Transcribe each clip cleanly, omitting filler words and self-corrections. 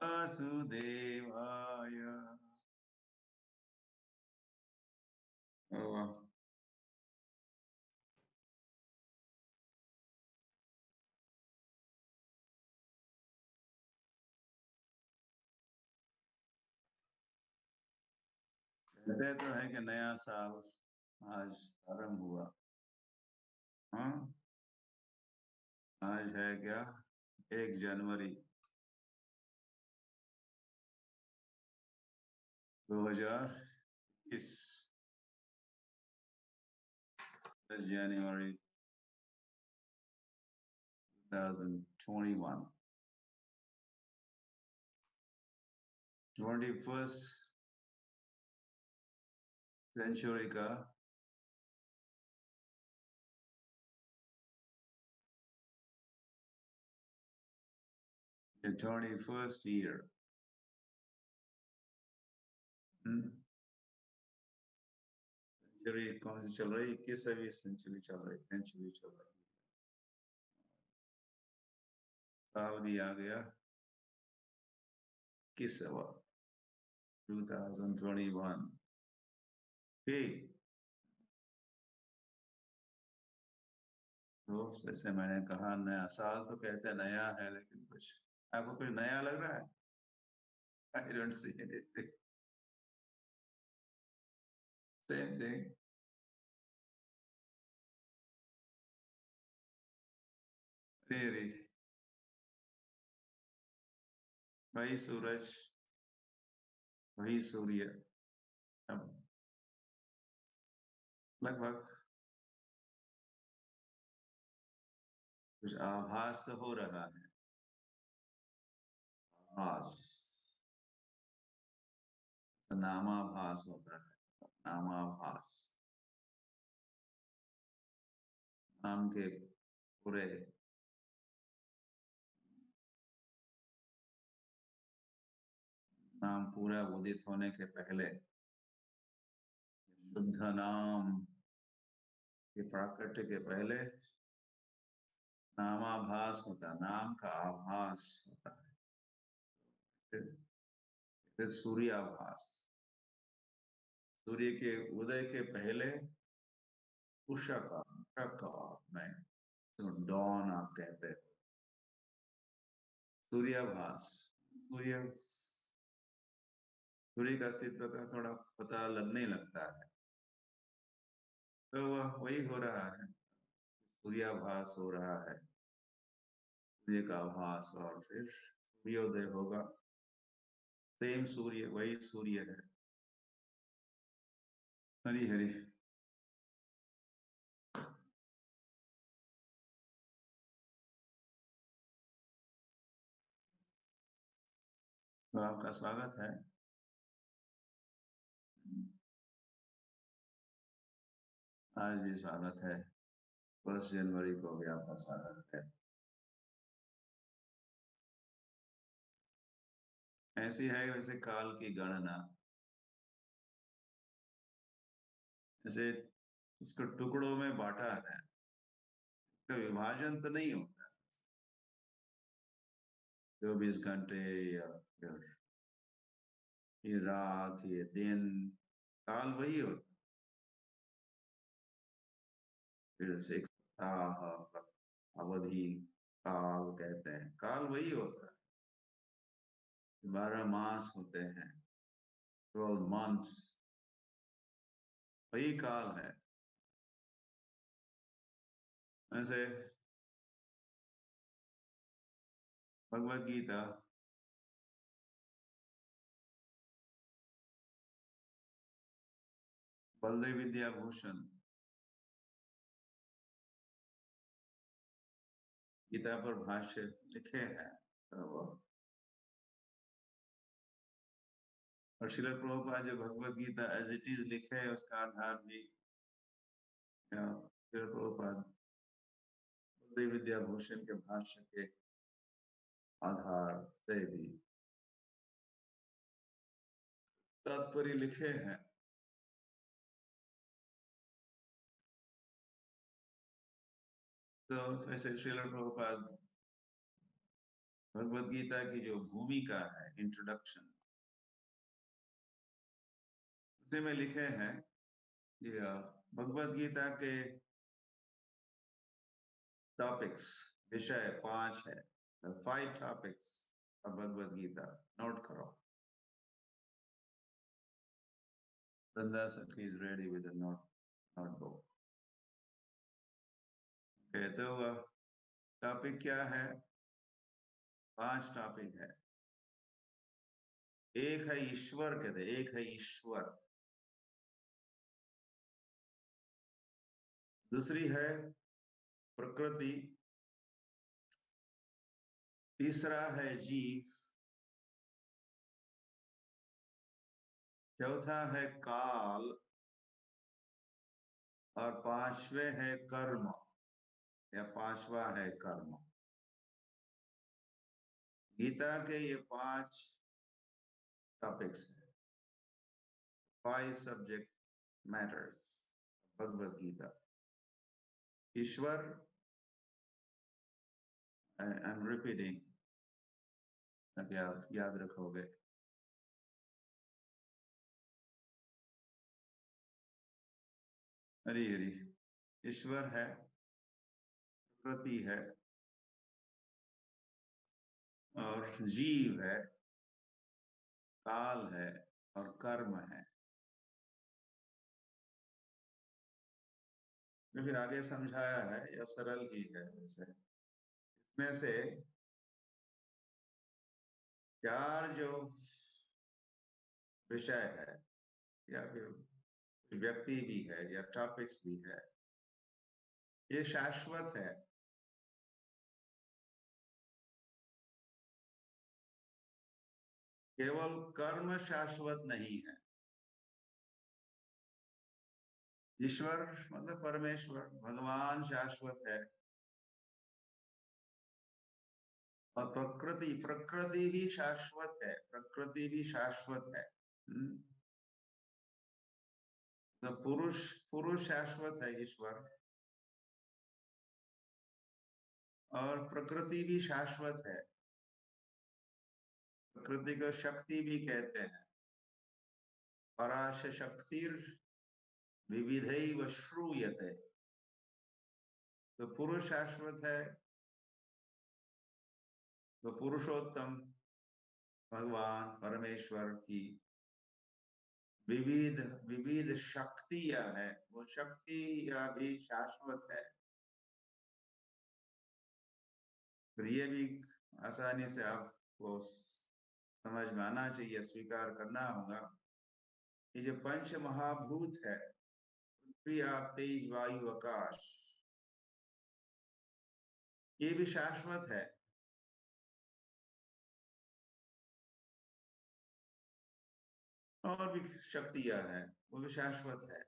वासुदेवाय। वाह। कहते तो है कि नया साल आज आरंभ हुआ। हाँ, आज है क्या? 1 जनवरी 2021। January 2021। 21st सेंचुरी का 21st ईयर। सेंचुरी कौन सी चल रही? 21वीं सेंचुरी चल रही। सेंचुरी चल रही। साल भी आ गया। 21वां 2021। ठीक। तो जैसे मैंने कहा, नया साल तो कहते हैं नया है, लेकिन कुछ आपको कुछ नया लग रहा है? I don't see anything. Same thing. Really. वही सूरज, वही सूर्य। अब लगभग कुछ आभास तो हो रहा है। आभास, नामाभास होता है। नामाभास, नाम के पूरे नाम पूरा उदित होने के पहले, शुद्ध नाम के प्राकट्य के पहले नामाभास होता है, नाम का आभास होता है। फिर सूर्याभास, सूर्य के उदय के पहले उषा का, उषा का में डॉन आप कहते हैं। सूर्याभास, सूर्य, सूर्य का अस्तित्व का थोड़ा पता लगने लगता है। तो वह वही हो रहा है, सूर्याभास हो रहा है, सूर्य का आभास, और फिर सूर्योदय होगा। सेम सूर्य, वही सूर्य है। हरी हरी। तो आपका स्वागत है। आज भी स्वागत है। 1 जनवरी को भी आपका स्वागत है। ऐसी है वैसे काल की गणना। जैसे इसको टुकड़ों में बांटा है, इसका विभाजन तो नहीं होता। 24 घंटे या फिर ये रात, ये दिन, काल वही होता है। फिर से एक सप्ताह, अवधि, काल कहते हैं, काल वही होता है। 12 मास होते हैं, 12 months, वही काल है। ऐसे भगवत गीता बलदेव विद्याभूषण गीता पर भाष्य लिखे हैं। तो और श्रील प्रभुपाद जो Bhagavad Gita as it is लिखे है, उसका आधार भी श्रील प्रभुपाद बलदेव विद्याभूषण के भाष्य के आधार से भी तात्पर्य लिखे हैं। तो ऐसे श्रील प्रभुपाद भगवत गीता की जो भूमिका है, इंट्रोडक्शन, उसे में लिखे हैं कि भगवत गीता के टॉपिक्स, विषय 5 है। 5 topics of Bhagavad Gita, note करो। Nanda Sakhi is ready with a notebook. Okay, तो टॉपिक क्या है? 5 टॉपिक है। एक है ईश्वर, कहते एक है ईश्वर। दूसरी है प्रकृति। तीसरा है जीव। चौथा है काल। और पांचवे है कर्म, या पांचवा है कर्म। गीता के ये 5 टॉपिक्स है। 5 सब्जेक्ट मैटर्स भगवत गीता। ईश्वर, आई एम रिपीटिंग, ताकि आप याद रखोगे। हरी हरी। ईश्वर है, प्रकृति है, और जीव है, काल है, और कर्म है। जो फिर आगे समझाया है, यह सरल ही है वैसे। इसमें से 4 जो विषय है, या फिर व्यक्ति भी है, या टॉपिक्स भी है, ये शाश्वत है। केवल कर्म शाश्वत नहीं है। ईश्वर मतलब परमेश्वर, भगवान शाश्वत है। और प्रकृति, प्रकृति भी शाश्वत है, प्रकृति भी शाश्वत है। तो पुरुष, पुरुष शाश्वत है, ईश्वर। और प्रकृति भी शाश्वत है। प्रकृति को शक्ति भी कहते हैं। पराश शक्तिर विविधैव श्रूयते। तो पुरुष शाश्वत है। तो पुरुषोत्तम भगवान परमेश्वर की विविध विविध शक्तियां है, वो शक्तियां भी शाश्वत है। फिर ये भी आसानी से आपको समझ में आना चाहिए, स्वीकार करना होगा, ये जो पंच महाभूत है, पृथ्वी, आप, तेज, वायु, आकाश, ये भी शाश्वत है। और भी शक्तियां हैं, वो भी शाश्वत है।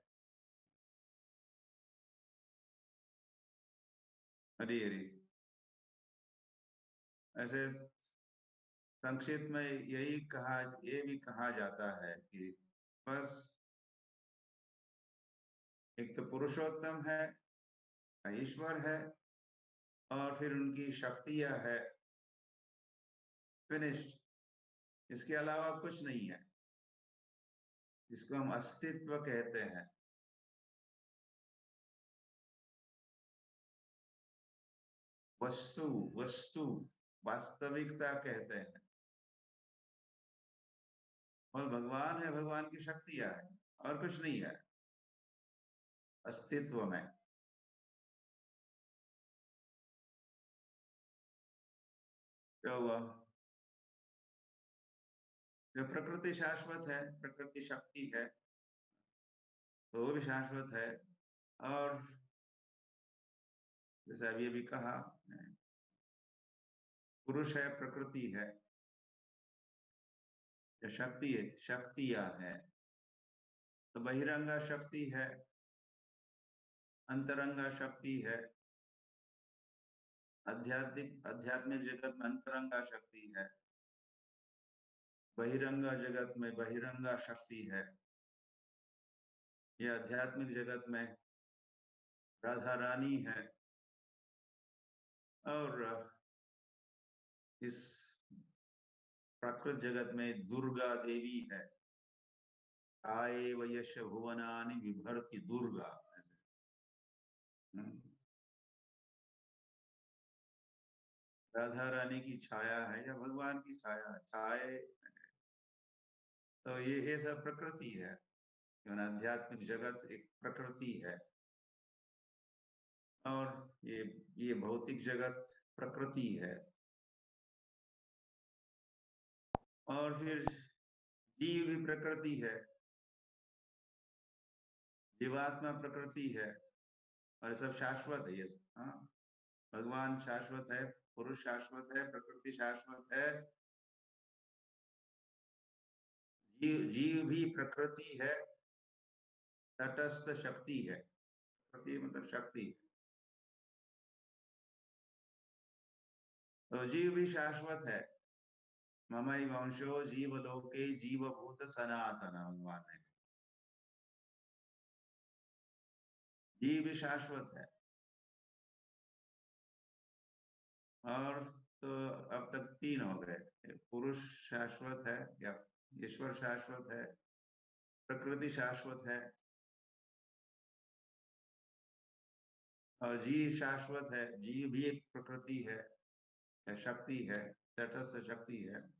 हरी हरी। ऐसे संक्षिप्त में यही कहा, ये भी कहा जाता है कि बस एक तो पुरुषोत्तम है, ईश्वर है, और फिर उनकी शक्तियां है, फिनिश्ड। इसके अलावा कुछ नहीं है, जिसको हम अस्तित्व कहते हैं। वस्तु, वस्तु, वास्तविकता कहते हैं। और भगवान है, भगवान की शक्तियां है, और कुछ नहीं है अस्तित्व में। क्या हुआ? जो प्रकृति शाश्वत है, प्रकृति शक्ति है, तो वो भी शाश्वत है। और जैसे अभी अभी कहा, पुरुष है, प्रकृति है, या शक्ति है, शक्तियां है। तो बहिरंगा शक्ति है, अंतरंगा शक्ति है। आध्यात्मिक, आध्यात्मिक जगत में अंतरंगा शक्ति है, बहिरंगा जगत में बहिरंगा शक्ति है। ये आध्यात्मिक जगत में राधा रानी है, और इस प्रकृत जगत में दुर्गा देवी है। आए वयश भुवनानि विभरति दुर्गा। हम्म, राधा रानी की छाया है या भगवान की छाया छाए। तो ये सब प्रकृति है। आध्यात्मिक जगत एक प्रकृति है और ये भौतिक जगत प्रकृति है। और फिर जीव भी प्रकृति है, जीवात्मा प्रकृति है और सब शाश्वत है ये सब। हाँ, भगवान शाश्वत है, पुरुष शाश्वत है, प्रकृति शाश्वत है, जीव जीव भी प्रकृति है, तटस्थ शक्ति है। प्रकृति मतलब शक्ति। तो जीव भी शाश्वत है। ममई वंशो जीवलोके जीवभूत सनातन, भगवान ने। जीव भी शाश्वत है। और तो अब तक तीन हो गए। पुरुष शाश्वत है या ईश्वर शाश्वत है, प्रकृति शाश्वत है और जीव शाश्वत है। जीव भी एक प्रकृति है या शक्ति है, तटस्थ शक्ति है।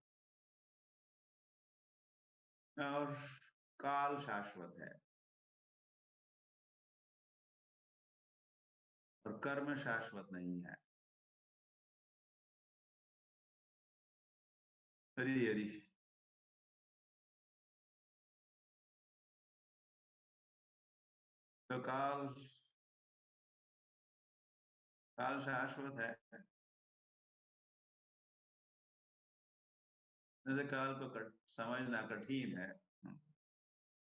और काल शाश्वत है और कर्म शाश्वत नहीं है। हरी हरी। तो काल काल शाश्वत है। जैसे काल को समझना कठिन है।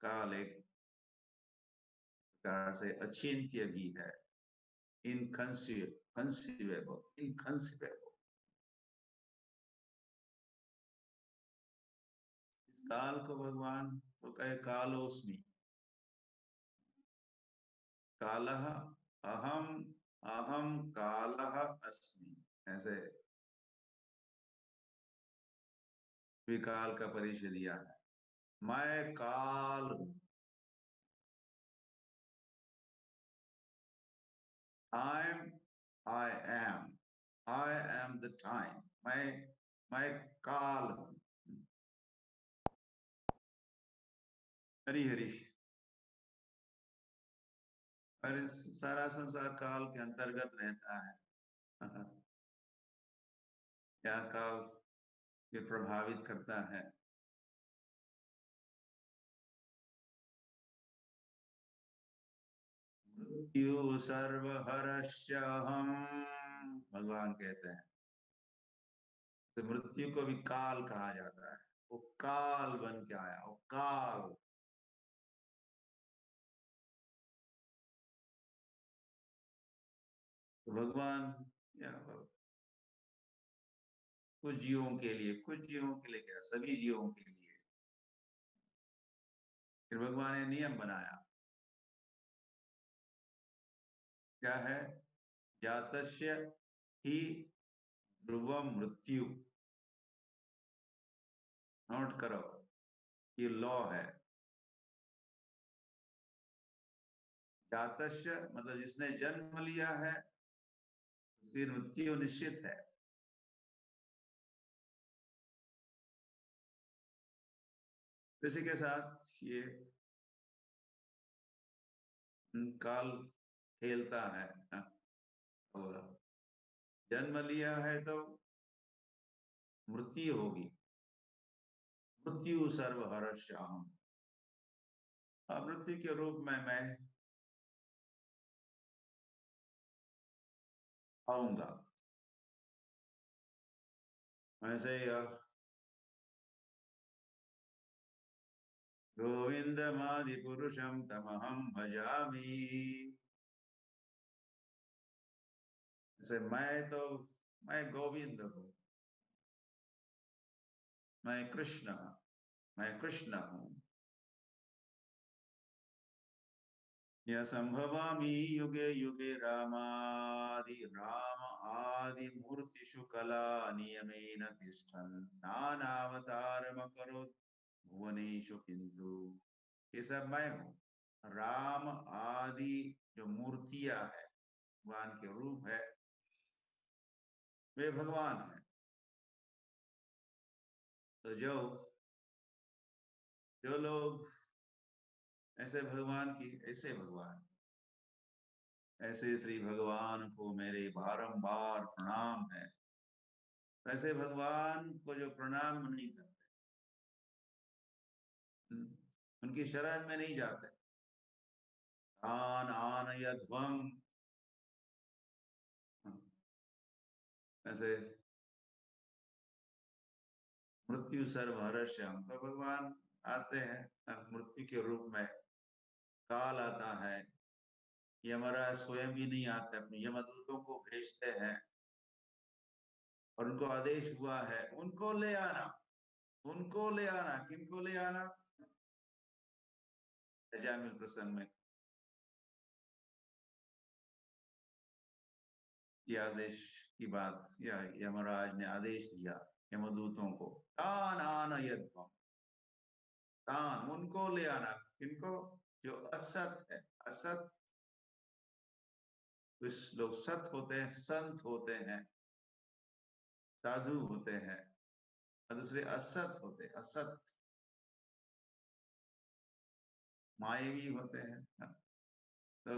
काल एक प्रकार से अचिंत्य भी है, इनकंसीवेबल इनकंसीवेबल। इस काल को भगवान तो कहे कालोस्मि। कालः अहम, अहम कालः अस्मि, ऐसे विकाल का परिचय दिया है। मैं काल हूं। Time, I am, I am the time. मैं काल हूं। हरी हरी। अरे सारा संसार काल के अंतर्गत रहता है। क्या काल ये प्रभावित करता है। मृत्यु सर्वहरश्च हम, भगवान कहते हैं। तो मृत्यु को भी काल कहा जाता है। वो काल बन के आया, वो काल। तो भगवान या कुछ जीवों के लिए, कुछ जीवों के लिए क्या, सभी जीवों के लिए फिर भगवान ने नियम बनाया। क्या है? जातस्य ही ध्रुवम मृत्यु। नोट करो, ये लॉ है। जातस्य मतलब जिसने जन्म लिया है उसकी मृत्यु निश्चित है। इसी के साथ ये काल खेलता है। और जन्म लिया है तो मृत्यु होगी। मृत्यु सर्वहरश्च अहम्। मृत्यु के रूप में मैं आऊंगा। ऐसे ही गोविंदमादि पुरुषम तमहम भजामि। जैसे मैं गोविंद हूँ, मैं कृष्ण हूँ। यशंभवामि युगे युगे राम आदि मूर्तिषु कला नियमेन तिष्ठन् नानावतारमकरोत् भुवनेषु किंतु ये सब मैं हूँ। राम आदि जो मूर्तियां है, भगवान के रूप है, वे भगवान है। तो जो जो लोग ऐसे भगवान की, ऐसे भगवान, ऐसे श्री भगवान को मेरे बारंबार प्रणाम है। ऐसे भगवान को जो प्रणाम नहीं करते, उनकी शरण में नहीं जाते, आन आनयध्वम, ऐसे मृत्यु सर्वहर्ष्यम, तो भगवान आते हैं मृत्यु के रूप में। काल आता है, यमराज स्वयं भी नहीं आते, अपने यमदूतों को भेजते हैं और उनको आदेश हुआ है उनको ले आना, उनको ले आना। किनको ले आना? अजामिल प्रसंग में ये आदेश की बात, या यमराज ने आदेश दिया यमदूतों को, तान आनयध्वम, तान उनको ले आना। किनको? जो असत है, असत, कुछ लोग सत होते हैं, संत होते हैं, साधु होते हैं, और दूसरे असत होते हैं, असत मायावी होते हैं। तो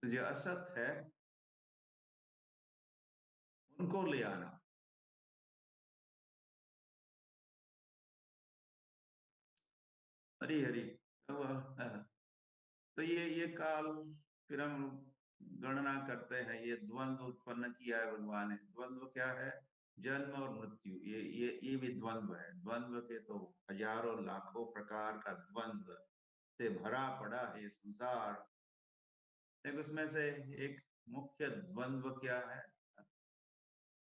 जो असत है उनको ले आना। हरी हरी। तो ये काल, फिर हम गणना करते हैं, ये द्वंद्व उत्पन्न किया है भगवान ने। द्वंद्व क्या है? जन्म और मृत्यु, ये भी द्वंद्व है। द्वंद्व के तो हजारों लाखों प्रकार का द्वंद्व से भरा पड़ा है ये संसार। एक उसमें से एक मुख्य द्वंद्व क्या है?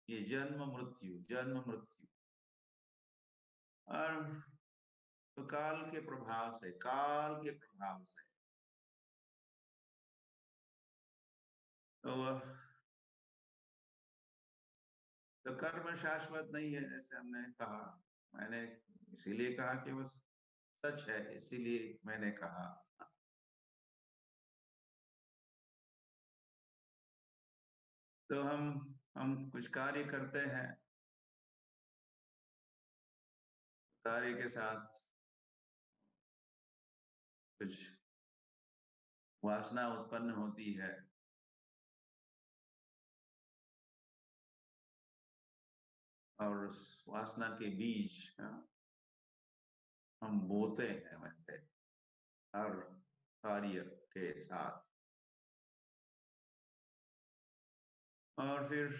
ये जन्म मृत्यु, जन्म मृत्यु। और तो काल के प्रभाव से, काल के प्रभाव से तो तो कर्म शाश्वत नहीं है, जैसे हमने कहा। मैंने इसीलिए कहा कि वो सच है, इसीलिए मैंने कहा। तो हम कुछ कार्य करते हैं, कार्य के साथ कुछ वासना उत्पन्न होती है, और उस वासना के बीज हम बोते हैं वैसे हर कार्य के साथ। और फिर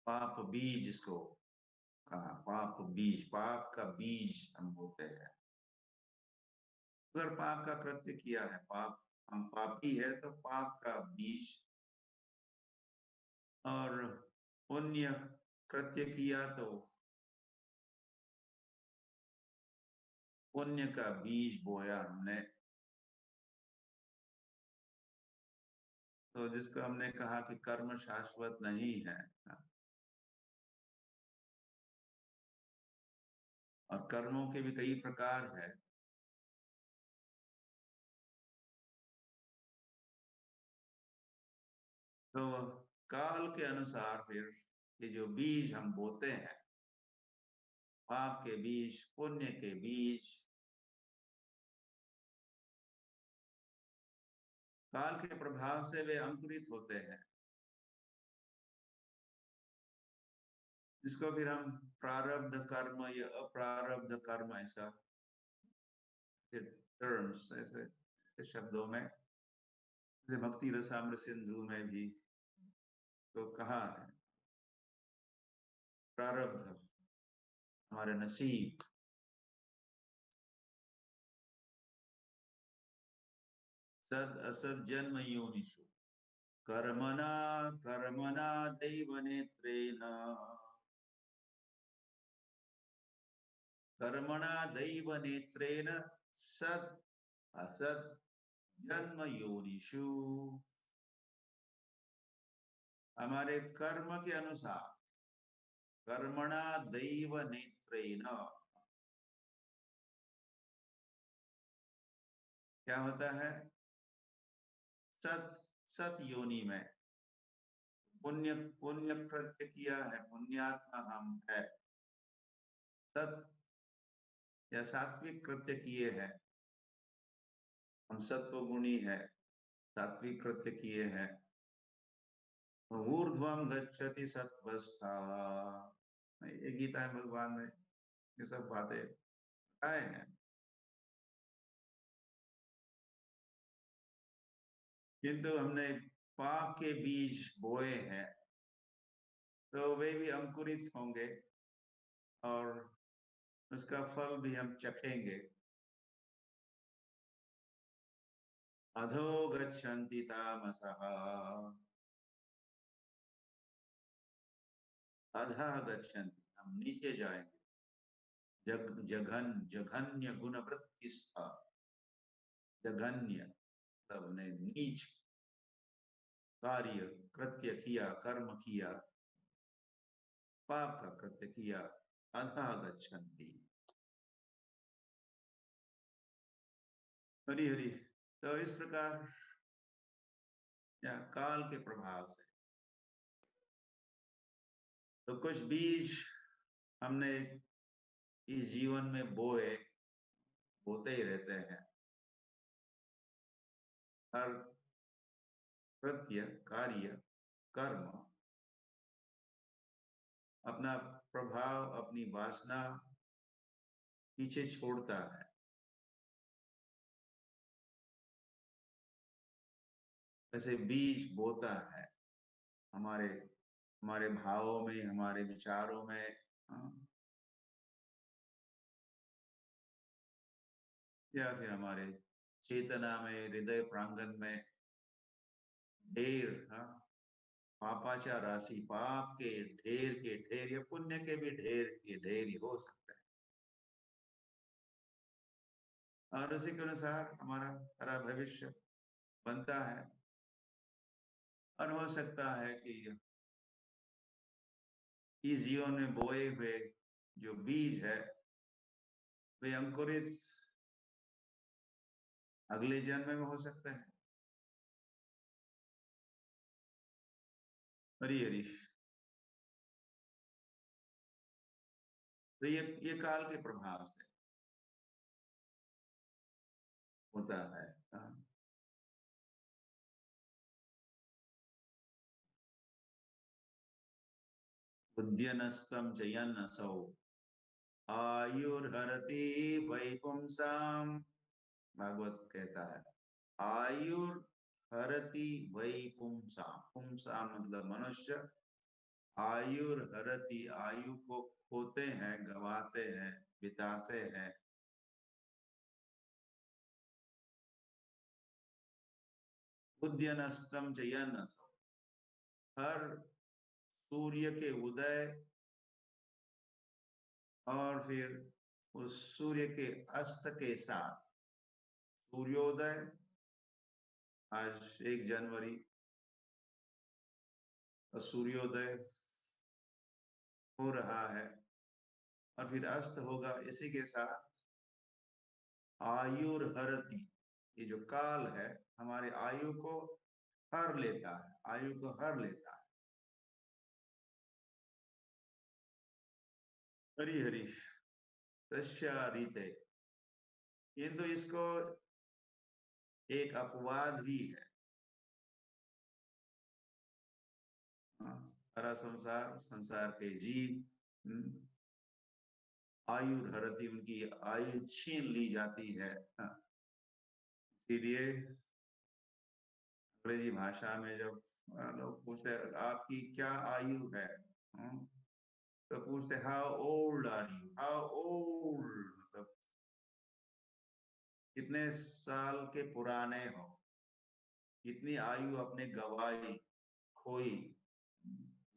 पाप बीज, इसको कहा पाप बीज, पाप का बीज हम बोते हैं। अगर पाप का कृत्य किया है, पाप, हम पापी है, तो पाप का बीज, और पुण्य कृत्य किया तो पुण्य का बीज बोया हमने। तो जिसको हमने कहा कि कर्म शाश्वत नहीं है, और कर्मों के भी कई प्रकार है। तो काल के अनुसार फिर ये जो बीज हम बोते हैं, पाप के बीज, पुण्य के बीज, काल के प्रभाव से वे अंकुरित होते हैं, जिसको फिर हम प्रारब्ध कर्म या अप्रारब्ध कर्म, ऐसा टर्म्स, ऐसे शब्दों में, जैसे भक्ति रसामृत सिंधु में भी तो कहा है, प्रारब्ध हमारे नसीब। सद असद जन्म योनिषु कर्मणा कर्मणा दैव नेत्रेण, कर्मणा दैव नेत्रेण सत असत जन्म योनिषु, हमारे कर्म के अनुसार, कर्मणा दैव नेत्रेण, क्या होता है? सत सत योनि में पुण्य पुण्य कृत्य किया है, पुण्यात्मा हम है। सत या सात्विक कृत्य किए हैं, हम सत्व गुणी है, सात्विक कृत्य किए हैं। ऊर्ध्वम गच्छति सत्वस्था, ये गीता में भगवान ने ये सब बातें बताए हैं। किंतु हमने पाप के बीज बोए हैं, तो वे भी अंकुरित होंगे और उसका फल भी हम चखेंगे। अधो गच्छन्ति तामसः, अधः गच्छन्ति, हम नीचे जाएंगे। जघन्य गुणवृत्तिस्थ, जघन्य मतलब ने नीच कार्य कृत्य किया, कर्म किया, पाप का कृत्य किया। अधः गच्छन्ति। हरि हरि। तो इस प्रकार या काल के प्रभाव से तो कुछ बीज हमने इस जीवन में बोते ही रहते हैं। हर कृत्य कार्य कर्म अपना प्रभाव, अपनी वासना पीछे छोड़ता है। ऐसे बीज बोता है हमारे हमारे भावों में, हमारे विचारों में। या फिर हमारे चेतना में, हृदय प्रांगण में ढेर, पापाचार राशि, पाप के ढेर या पुण्य के भी ढेर के ढेर ही हो सकते हैं। और उसी के अनुसार हमारा सारा भविष्य बनता है। और हो सकता है कि इस जीवन में बोए हुए जो बीज है वे अंकुरित अगले जन्म में हो सकते हैं। हरी हरी। तो ये काल के प्रभाव से होता है। उद्यनस्तम जयन्नसौ आयुर्हरति वैपुंसाम, भागवत कहता है आयुर्हरति वैपुंसाम। पुंसाम मतलब मनुष्य, आयुर्हरति आयु को खोते हैं, गवाते हैं, बिताते हैं। उद्यनस्तम जयन्नसौ, हर सूर्य के उदय और फिर उस सूर्य के अस्त के साथ, सूर्योदय आज 1 जनवरी और सूर्योदय हो रहा है और फिर अस्त होगा, इसी के साथ आयुर्हरति, ये जो काल है हमारे आयु को हर लेता है, आयु को हर लेता है। हरि हरि। तस्यारीते, किंतु इसको एक अपवाद भी है। सारा संसार, संसार के जीव आयु हरती, उनकी आयु छीन ली जाती है। इसीलिए अंग्रेजी भाषा में जब लोग पूछते आपकी क्या आयु है, तो पूछते how old are you, how old मतलब कितने साल के पुराने हो, कितनी आयु अपने गवाई, खोई,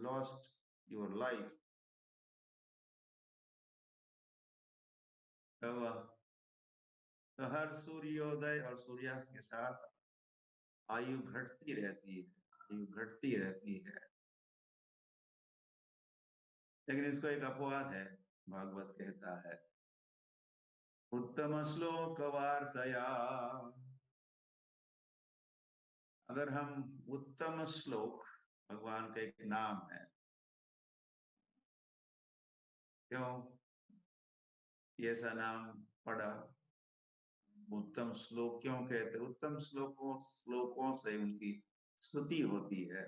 लॉस्ट योर लाइफ। तो तो हर सूर्योदय और सूर्यास्त के साथ आयु घटती रहती है, आयु घटती रहती है। लेकिन इसको एक अपवाद है, भागवत कहता है उत्तम श्लोक वार्तया। अगर हम उत्तम श्लोक, भगवान का एक नाम है, क्यों ये ऐसा नाम पड़ा, उत्तम श्लोक क्यों कहते, उत्तम श्लोकों से उनकी स्तुति होती है।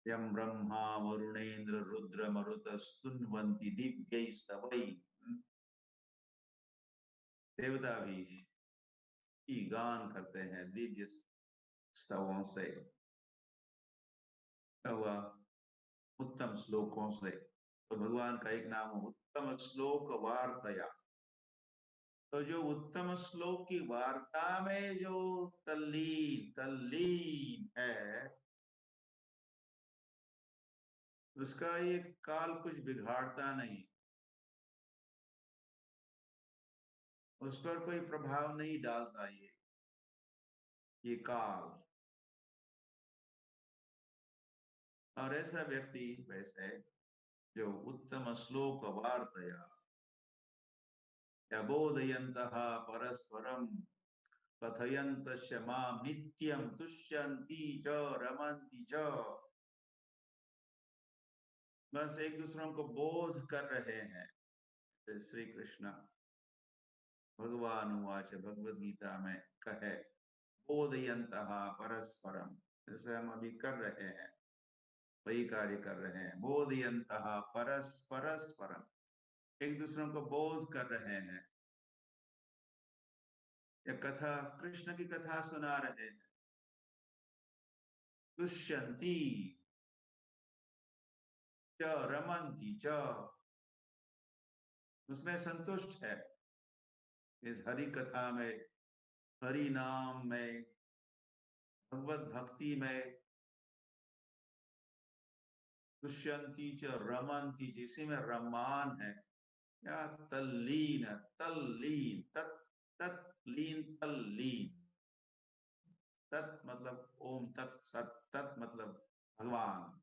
यम ब्रह्मा वरुणेन्द्र रुद्र मरुत स्तुन्वन्ति दिव्यै स्तवै। देवता भी गान करते हैं दिव्य स्तवों से, हुआ उत्तम श्लोकों से। तो भगवान का एक नाम उत्तम श्लोक वार्तया। तो जो उत्तम श्लोक की वार्ता में जो तल्लीन तल्लीन है, उसका ये काल कुछ बिगाड़ता नहीं, उस पर कोई प्रभाव नहीं डालता ये काल। और ऐसा व्यक्ति वैसे जो उत्तम श्लोक वार्तया या बोधयन्तः परस्परम कथयन्तश्च मां नित्यं तुष्यन्ति च रमन्ति च, बस एक दूसरों को बोध कर रहे हैं। श्री कृष्ण भगवान उवाच, भगवद गीता में कहे बोधयन्तः परस्परम, जैसे हम अभी कर रहे हैं वही कार्य कर रहे हैं। बोधयन्तः परस्परम, एक दूसरों को बोध कर रहे हैं, या कथा कृष्ण की कथा सुना रहे हैं। तुष्यन्ति च रमन्ति च, उसमें संतुष्ट है, इस हरि कथा में, हरि नाम में, भगवत भक्ति में। तुष्यन्ति च रमन्ति, जिसी में रमान है, या तल्लीन, तल्लीन, तत्लीन तल्लीन। तत् मतलब ओम तत् सत, तत् मतलब भगवान,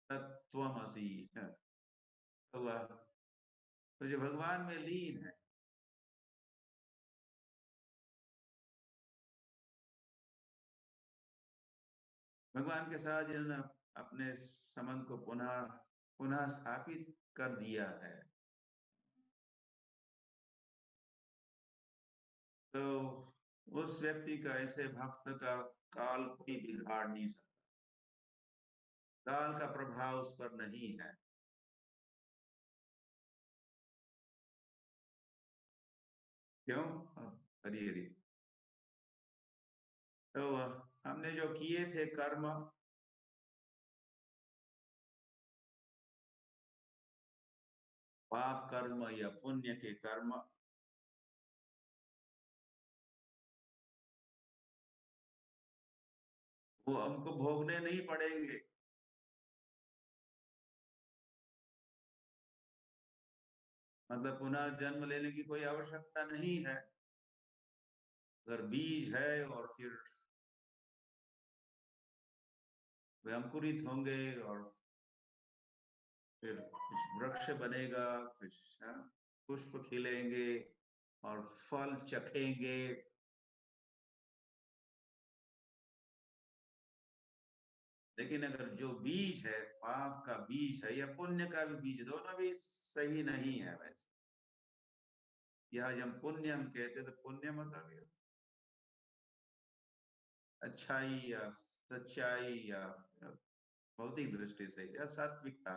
तत्त्वमसि हुआ। तो जो भगवान में लीन है, भगवान के साथ जिन्होंने अपने संबंध को पुनः पुनः स्थापित कर दिया है, तो उस व्यक्ति का, ऐसे भक्त का काल कोई बिगाड़ नहीं सकता, काल का प्रभाव उस पर नहीं है। क्यों? हरी हरी। तो हमने जो किए थे कर्म, पाप कर्म या पुण्य के कर्म, वो हमको भोगने नहीं पड़ेंगे। मतलब पुनः जन्म लेने की कोई आवश्यकता नहीं है। अगर बीज है और फिर वे अंकुरित होंगे और फिर कुछ वृक्ष बनेगा, कुछ पुष्प खिलेंगे और फल चखेंगे। लेकिन अगर जो बीज है, पाप का बीज है या पुण्य का भी बीज, दोनों भी सही नहीं है वैसे। यह जब पुण्य हम कहते तो पुण्य मतलब ये अच्छाई या सच्चाई या भौतिक दृष्टि से या सात्विकता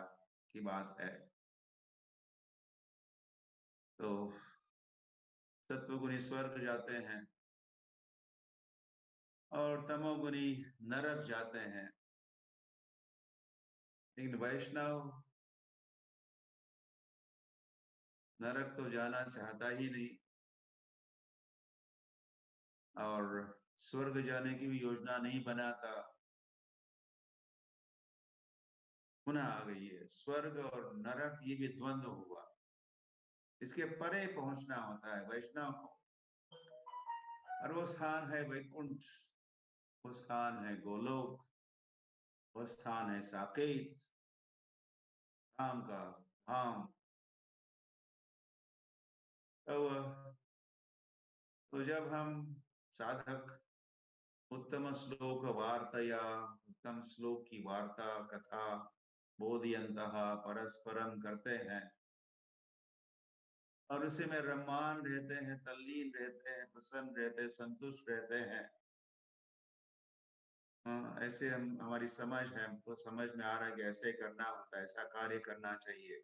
की बात है। तो सत्वगुणी स्वर्ग जाते हैं और तमोगुणी नरक जाते हैं। लेकिन वैष्णव नरक तो जाना चाहता ही नहीं, और स्वर्ग जाने की भी योजना नहीं बनाता। पुनः आ गई है स्वर्ग और नरक, ये भी द्वंद्व हुआ। इसके परे पहुंचना होता है वैष्णव को। और वो स्थान है वैकुंठ, वो स्थान है गोलोक, वो स्थान है साकेत, राम का धाम। तो जब हम साधक उत्तम श्लोक वार्तया, उत्तम श्लोक की वार्ता कथा बोधयन्तः परस्परम करते हैं और उसी में रमान रहते हैं, तल्लीन रहते हैं, प्रसन्न रहते हैं, संतुष्ट रहते हैं, ऐसे हम हमारी समझ है, हमको समझ में आ रहा है कि ऐसे करना होता है, ऐसा कार्य करना चाहिए।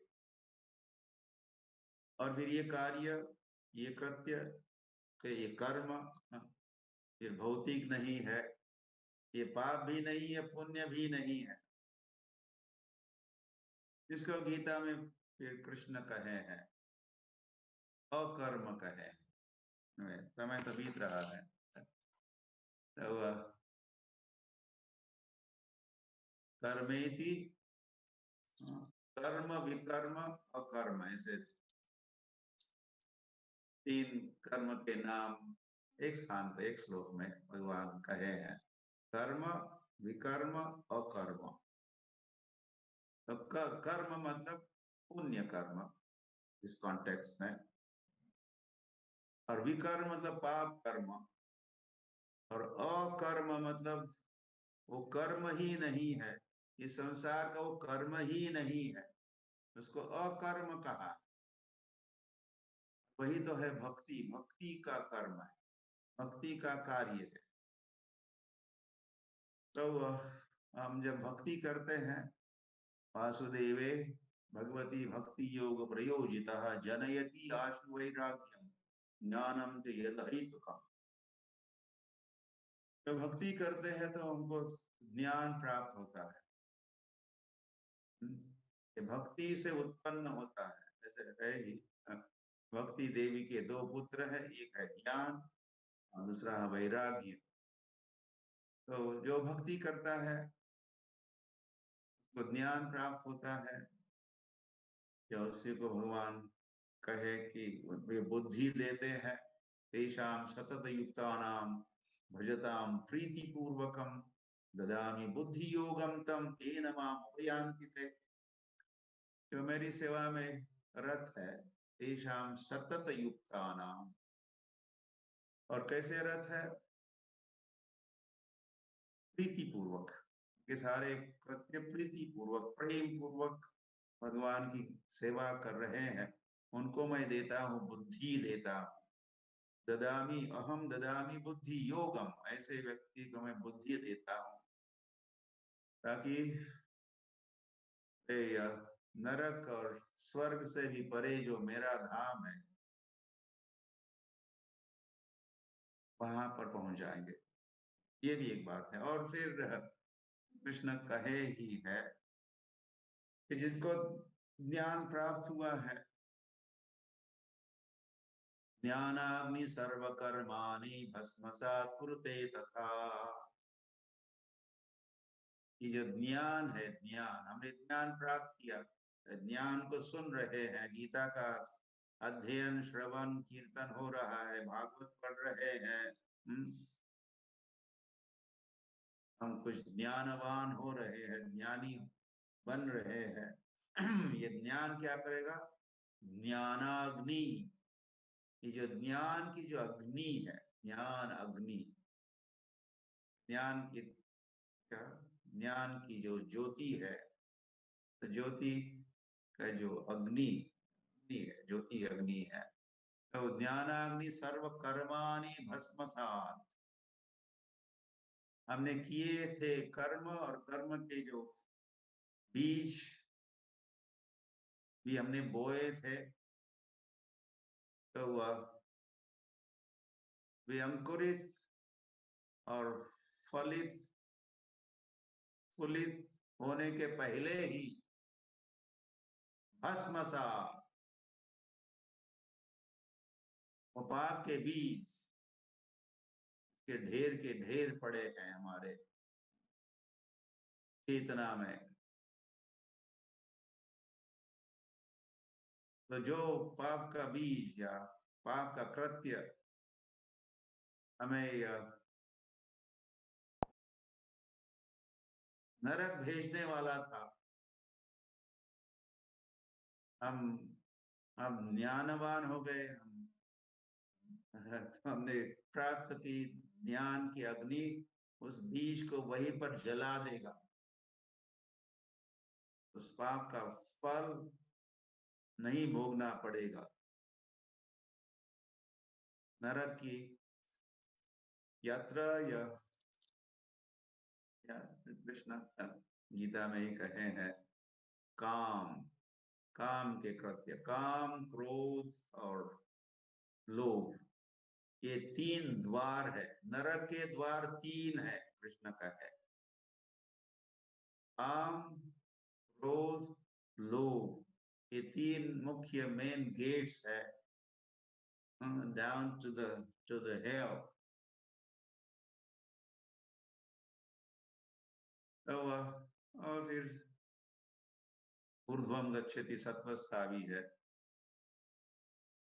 और फिर ये कार्य, ये कृत्य, ये कर्म फिर भौतिक नहीं है, ये पाप भी नहीं है, पुण्य भी नहीं है। जिसको गीता में फिर कृष्ण कहे हैं अकर्म कहे हैं। समय तो बीत रहा है। तो कर्मेति, कर्म विकर्म अकर्म, ऐसे तीन कर्म के नाम एक स्थान पे एक श्लोक में भगवान कहे हैं। कर्म, विकर्म, अकर्म। तो कर्म मतलब पुण्य कर्म इस कॉन्टेक्स्ट में, और विकर्म मतलब पाप कर्म, और अकर्म मतलब वो कर्म ही नहीं है, इस संसार का वो कर्म ही नहीं है, उसको अकर्म कहा। वही तो है भक्ति, भक्ति का कर्म है, भक्ति का कार्य है। तो हम जब भक्ति करते हैं, वासुदेवे भगवती भक्ति योग प्रयोजिता जनयति आशु वैराग्यम ज्ञानम च यदहितुकम्। जब भक्ति करते हैं तो हमको ज्ञान प्राप्त होता है। ये भक्ति से उत्पन्न होता है, जैसे है ही भक्ति देवी के दो पुत्र है, एक है ज्ञान और दूसरा है वैराग्य। तो जो भक्ति करता है उसको ज्ञान प्राप्त होता है, या उसी को भगवान कहे कि वे बुद्धि देते हैं। तेषां सतत युक्तानां भजतां प्रीति पूर्वकम ददामि बुद्धि योगम तम तेन माम उपयान्ति ते। जो मेरी सेवा में रत है, तेषां सतत युक्तानां, और कैसे रत है? प्रीति पूर्वक, के सारे कृत्य प्रीति पूर्वक, प्रेम पूर्वक भगवान की सेवा कर रहे हैं, उनको मैं देता हूँ बुद्धि देता हूँ। ददामी अहम ददामी बुद्धि योगम, ऐसे व्यक्ति को मैं बुद्धि देता हूँ ताकि नरक और स्वर्ग से भी परे जो मेरा धाम है वहां पर पहुंच जाएंगे। ये भी एक बात है। और फिर कृष्ण कहे ही है कि जिनको ज्ञान प्राप्त हुआ है, ज्ञानाग्नि सर्वकर्माणि भस्मसात् कुरुते तथा। ये जो ज्ञान है, ज्ञान, हमने ज्ञान प्राप्त किया, ज्ञान को सुन रहे हैं, गीता का अध्ययन श्रवण कीर्तन हो रहा है, भागवत पढ़ रहे हैं, हम कुछ ज्ञानवान हो रहे हैं, ज्ञानी बन रहे हैं। ये ज्ञान क्या करेगा? ज्ञानाग्नि, ये जो ज्ञान की जो अग्नि है, ज्ञान अग्नि, ज्ञान की क्या, ज्ञान की जो ज्योति है, तो ज्योति का जो अग्नि है, ज्योति अग्नि है, तो ज्ञानाग्नि सर्व कर्माणि भस्मसात्। हमने किए थे कर्म, और कर्म के जो बीज भी हमने बोए थे, तो वह वे अंकुरित और फलित फुलित होने के पहले ही भस्मसात्, वो पाप के बीज के ढेर पड़े हैं हमारे चेतना में। तो जो पाप का बीज या पाप का कृत्य हमें नरक भेजने वाला था, हम अब ज्ञानवान हो गए, हम तो हमने प्राप्त की ज्ञान की अग्नि, उस बीज को वहीं पर जला देगा। उस पाप का फल नहीं भोगना पड़ेगा। नरक की यात्रा या कृष्ण गीता में ही कहे हैं, काम, काम के कृत्य, काम, क्रोध और लोभ, ये तीन द्वार है। नरक के द्वार तीन है, कृष्ण का है, काम, क्रोध, लोभ, ये तीन मुख्य मेन गेट्स है डाउन टू द हेल। तो और फिर ऊर्ध्वम गच्छति सत्वस्था भी है।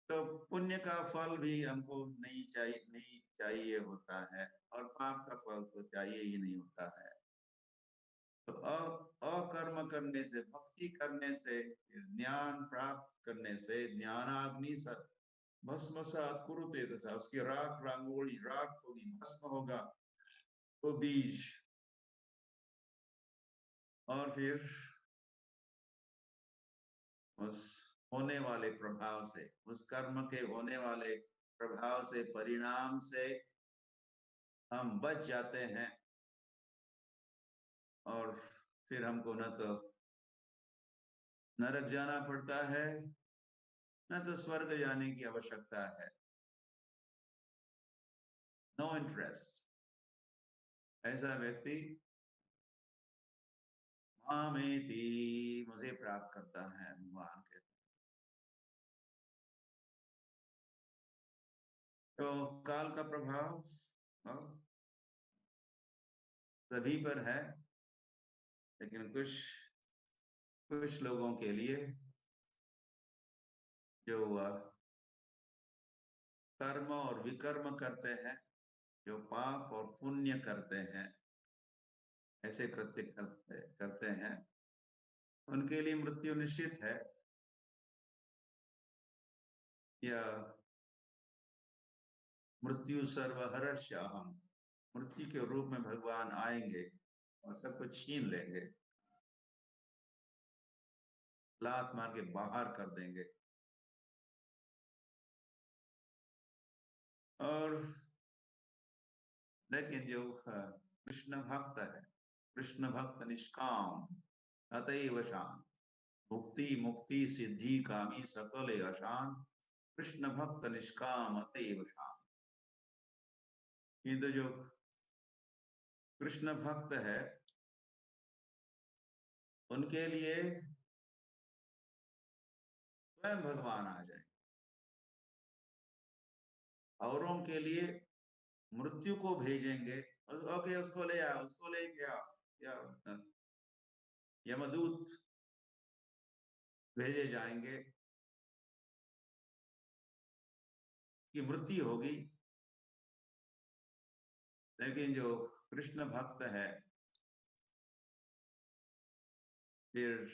तो पुण्य का फल भी हमको नहीं चाहिए होता है, और पाप का फल तो चाहिए ही नहीं होता है। तो अकर्म करने से, भक्ति करने से, ज्ञान प्राप्त करने से, ज्ञानाग्नि भस्मसात कुरुते, तथा उसकी राख रांगोली, राख होगी, भस्म होगा वो बीज। और फिर उस होने वाले प्रभाव से, उस कर्म के होने वाले प्रभाव से, परिणाम से हम बच जाते हैं, और फिर हमको न तो नरक जाना पड़ता है, न तो स्वर्ग जाने की आवश्यकता है। No interest. ऐसा व्यक्ति मामेति, मुझे प्राप्त करता है, भगवान के। तो काल का प्रभाव सभी पर है, लेकिन कुछ कुछ लोगों के लिए जो कर्म और विकर्म करते हैं, जो पाप और पुण्य करते हैं, ऐसे कृत्य करते हैं, उनके लिए मृत्यु निश्चित है। या मृत्यु सर्वहरश्याहम, मृत्यु के रूप में भगवान आएंगे और सब कुछ छीन लेंगे, लात मार के बाहर कर देंगे। और लेकिन जो कृष्ण भक्त है, कृष्ण भक्त निष्काम, अतएव शांत, भुक्ति मुक्ति सिद्धि कामी सकल अशांत, कृष्ण भक्त निष्काम अतएव शांत। किंतु जो कृष्ण भक्त है, उनके लिए स्वयं भगवान आ जाए, औरों के लिए मृत्यु को भेजेंगे। ओके, उसको ले आओ, उसको ले गया, या यमदूत भेजे जाएंगे कि मृत्यु होगी। लेकिन जो कृष्ण भक्त है, फिर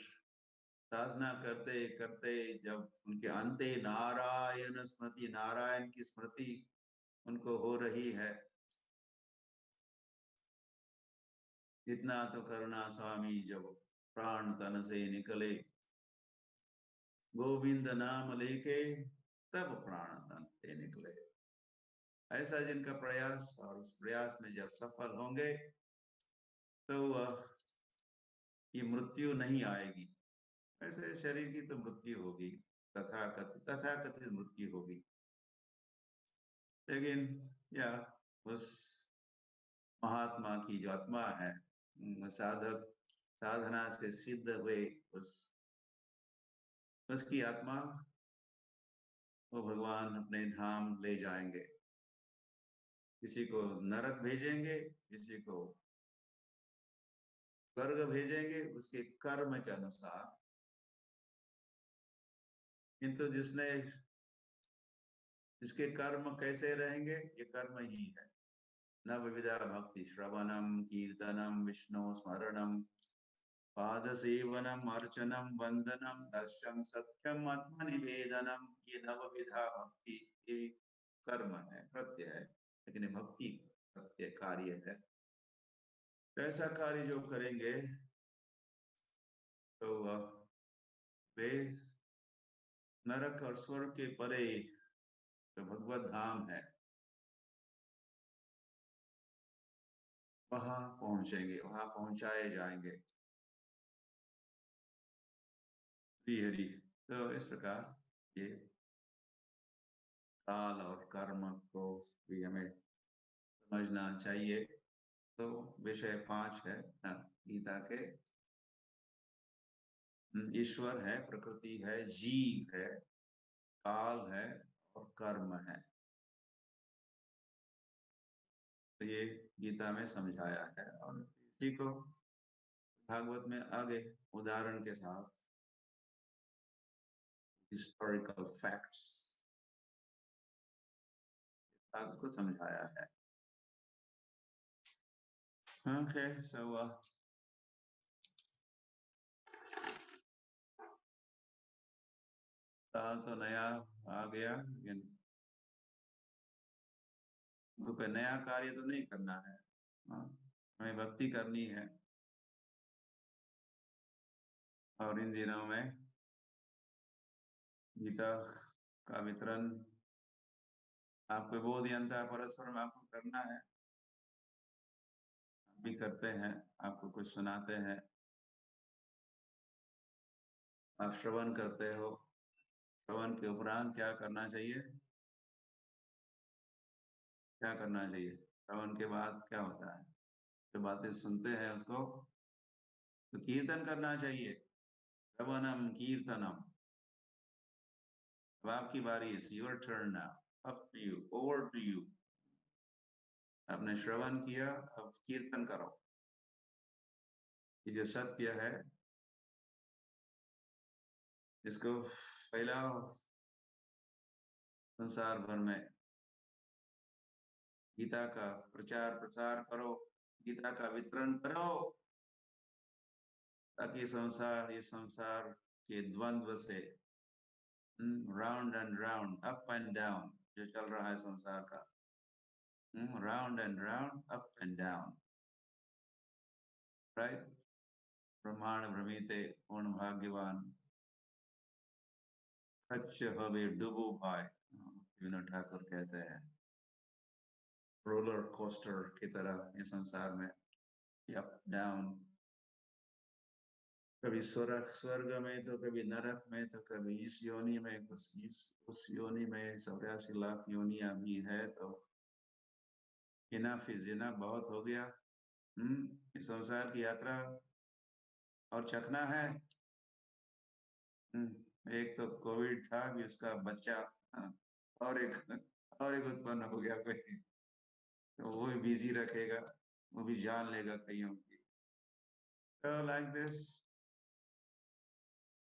साधना करते करते जब उनके अंते नारायण स्मृति, नारायण की स्मृति उनको हो रही है, इतना तो करुणा स्वामी जब प्राण तन से निकले, गोविंद नाम लेके तब प्राण तन से निकले। ऐसा जिनका प्रयास, और उस प्रयास में जब सफल होंगे, तो ये मृत्यु नहीं आएगी। ऐसे शरीर की तो मृत्यु होगी, तथाकथित मृत्यु होगी, लेकिन या उस महात्मा की जो आत्मा है, साधक साधना से सिद्ध हुए, उसकी आत्मा वो भगवान अपने धाम ले जाएंगे। किसी को नरक भेजेंगे, किसी को स्वर्ग भेजेंगे, उसके कर्म के अनुसार। किंतु जिसके कर्म कैसे रहेंगे, ये कर्म ही है। नवविधा भक्ति श्रवणम कीर्तनम विष्णु स्मरणम पाद सेवनम अर्चनम वंदनम दर्शम सत्यम आत्मनिवेदनम, ये नवविधा भक्ति, ये कर्म है, कृत्य है, लेकिन ये भक्ति कृत्य कार्य है। ऐसा कार्य जो करेंगे तो वे नरक और स्वर्ग के परे जो भगवत धाम है वहां पहुंचेंगे, वहां पहुंचाए जाएंगे। हरि हरि। तो इस प्रकार ये काल और कर्म को भी हमें समझना चाहिए। तो विषय 5 है गीता के, ईश्वर है, प्रकृति है, जीव है, काल है और कर्म है। तो ये गीता में समझाया है और इसी को भागवत में आगे उदाहरण के साथ हिस्टोरिकल फैक्ट्स को समझाया है। ओके, सो साल तो नया आ गया, लेकिन तो कोई नया कार्य तो नहीं करना है। हमें भक्ति करनी है। और इन दिनों में गीता का वितरण आपको बोध यंत्र परस्पर में आपको करना है, आप भी करते हैं, आपको कुछ सुनाते हैं, आप श्रवण करते हो। श्रवण के उपरांत क्या करना चाहिए? क्या करना चाहिए? श्रवण के बाद क्या होता है? जो बातें सुनते हैं उसको तो कीर्तन करना चाहिए। श्रवणम कीर्तनम। अब आपकी बारी है, your turn now, up to you, over to you. आपने श्रवण किया, अब कीर्तन करो। ये जो सत्य है इसको फैलाओ संसार भर में। गीता का प्रचार प्रसार करो, गीता का वितरण करो, ताकि ये संसार के द्वंद्व से, round and round, up and down जो चल रहा है संसार का, round and round, up and down, right. ब्रह्मांड भ्रमिते पूर्ण भाग्यवान खच्च हवे डुबो भाई, विनोद ठाकुर कहते हैं। रोलर कोस्टर की तरह ये संसार में अप डाउन, कभी स्वर्ग में तो कभी नरक में तो कभी इस योनि में, उस योनि में, 84 लाख योनियां भी है। तो इनफ इज इनफ, बहुत हो गया। इस संसार की यात्रा और चखना है। एक तो कोविड था, भी उसका बच्चा, और एक उत्पन्न हो गया कोई, तो वो भी बिजी रखेगा, वो भी जान लेगा कईयों की। तो लाइक दिस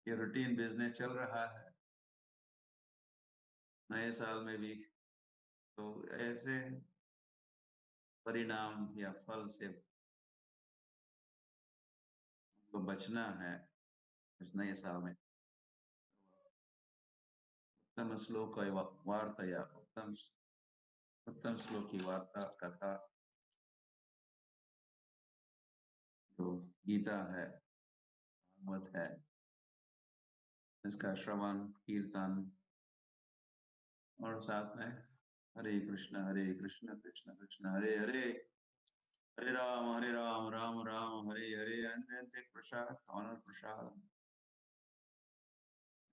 ये रूटीन बिजनेस चल रहा है। नए साल में भी तो ऐसे परिणाम या फल से तो बचना है इस नए साल में। उत्तम श्लोक वार्ता, उत्तम श्लोक की वार्ता कथा जो गीता है, भागवत है, इसका श्रवण कीर्तन और साथ में हरे कृष्ण कृष्ण कृष्ण हरे हरे, हरे Ram Ram Ram Hare Hare, and then take prasad, honor prasad,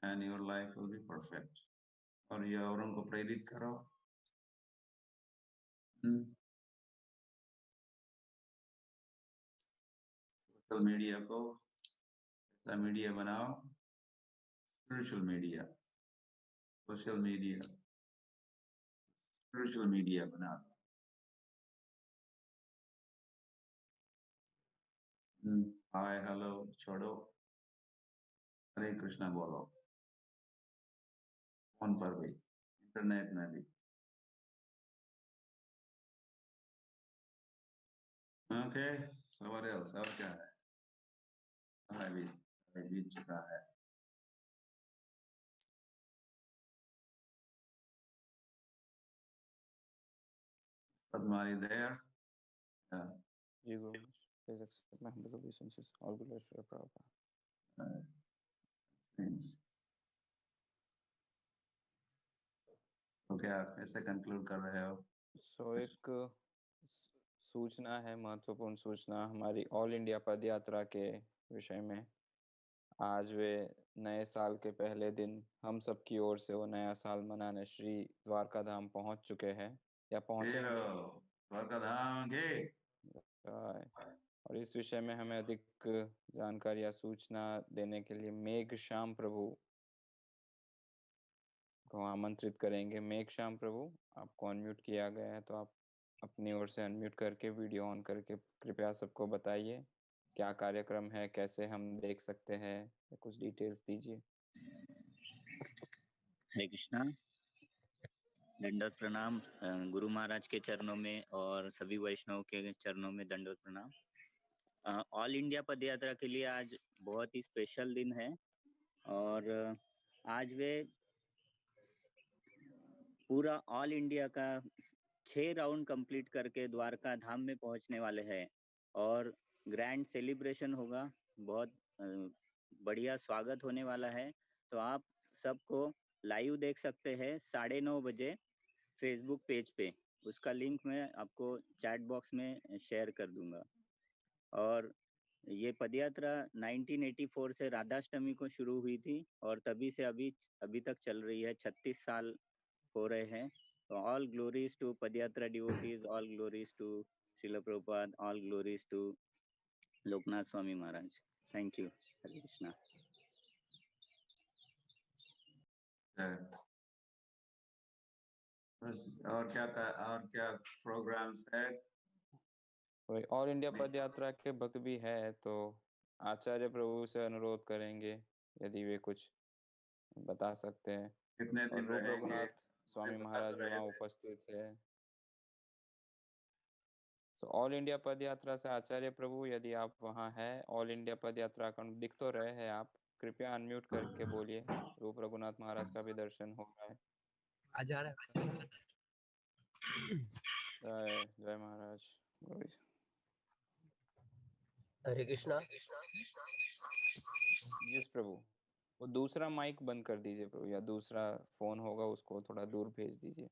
and your life will be perfect। और ये औरों को प्रेरित करो। सोशल मीडिया को ऐसा मीडिया बनाओ, spiritual media, social media spiritual media बना दो। हाय हेलो छोड़ो, हरे कृष्णा बोलो। फोन पर भी, इंटरनेट में भी। Okay, what else? और क्या है? समय बीत चुका है। Padmani there? Yeah. Ji Guru Maharaj, please accept my humble obeisances. All glories to Prabhupada. Thanks. तो क्या ऐसे कंक्लूड कर रहे हो? एक सूचना है, महत्वपूर्ण सूचना हमारी ऑल इंडिया पद यात्रा के विषय में। आज वे नए साल के पहले दिन हम सब की ओर से वो नया साल मनाने श्री द्वारका धाम पहुंच चुके हैं या पहुंचेंगे। द्वारका धाम के और इस विषय में हमें अधिक जानकारी या सूचना देने के लिए मेघश्याम प्रभु को आमंत्रित करेंगे। मेघश्याम प्रभु, आपको अनम्यूट किया गया है, तो आप अपनी ओर से अनम्यूट करके वीडियो ऑन करके कृपया सबको बताइए क्या कार्यक्रम है, कैसे हम देख सकते हैं, कुछ डिटेल्स दीजिए। हरे कृष्णा, दंडवत प्रणाम गुरु महाराज के चरणों में और सभी वैष्णव के चरणों में दंडवत प्रणाम। ऑल इंडिया पद यात्रा के लिए आज बहुत ही स्पेशल दिन है और आज वे पूरा ऑल इंडिया का 6 राउंड कंप्लीट करके द्वारका धाम में पहुंचने वाले हैं और ग्रैंड सेलिब्रेशन होगा। बहुत बढ़िया स्वागत होने वाला है। तो आप सबको लाइव देख सकते हैं 9:30 बजे फेसबुक पेज पे। उसका लिंक मैं आपको चैट बॉक्स में शेयर कर दूंगा। और ये पदयात्रा 1984 से राधाष्टमी को शुरू हुई थी और तभी से अभी तक चल रही है। 36 साल हो रहे हैं। तो all glories to Padayatra devotees, all glories to Srila Prabhupada, all glories to Lokanath Swami Maharaj. Thank you. Hare Krishna. और क्या प्रोग्राम्स है? ऑल इंडिया पद यात्रा के भक्त भी है, तो आचार्य प्रभु से अनुरोध करेंगे यदि वे कुछ बता सकते हैं। कितने दिन रूप रहेंगे? रघुनाथ स्वामी महाराज भी वहाँ उपस्थित है। ऑल इंडिया पद यात्रा से आचार्य प्रभु, यदि आप वहाँ हैं, ऑल इंडिया पद यात्रा अकाउंट दिख तो रहे हैं आप, कृपया अनम्यूट करके बोलिए। रूप रघुनाथ महाराज का भी दर्शन हो रहा है। आज आ रहा है। जय जय महाराज। हरे कृष्णा। यस प्रभु, वो दूसरा माइक बंद कर दीजिए प्रभु, या दूसरा फोन होगा उसको थोड़ा दूर भेज दीजिए।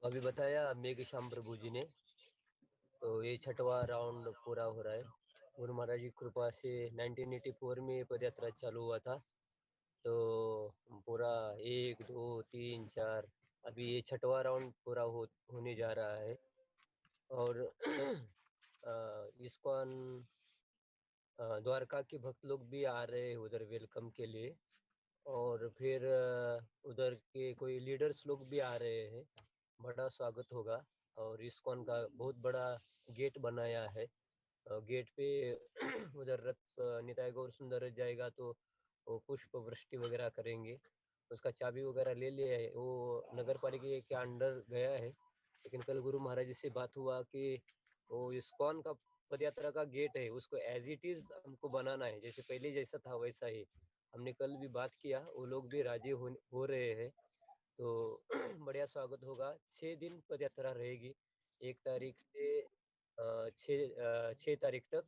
अभी बताया मेघश्याम प्रभु जी ने। तो ये 6वां राउंड पूरा हो रहा है। गुरु महाराज की कृपा से 1984 में पदयात्रा चालू हुआ था। तो पूरा 1 2 3 4 अभी ये 6वां राउंड पूरा होने जा रहा है। और इस्कॉन द्वारका के भक्त लोग भी आ रहे हैं उधर वेलकम के लिए। और फिर उधर के कोई लीडर्स लोग भी आ रहे हैं। बड़ा स्वागत होगा। और इस्कॉन का बहुत बड़ा गेट बनाया है। गेट पे उधर रथ निताय गौर सुंदर जाएगा तो वो पुष्प वृष्टि वगैरह करेंगे। उसका चाबी वगैरह ले लिया है, वो नगर पालिका के अंडर गया है। लेकिन कल गुरु महाराज जी से बात हुआ कि वो इस्कॉन का पदयात्रा का गेट है, उसको एज इट इज हमको बनाना है, जैसे पहले जैसा था वैसा ही। हमने कल भी बात किया, वो लोग भी राजी हो रहे हैं। तो बढ़िया स्वागत होगा। 6 दिन पदयात्रा रहेगी, 1 तारीख से 6 तारीख तक।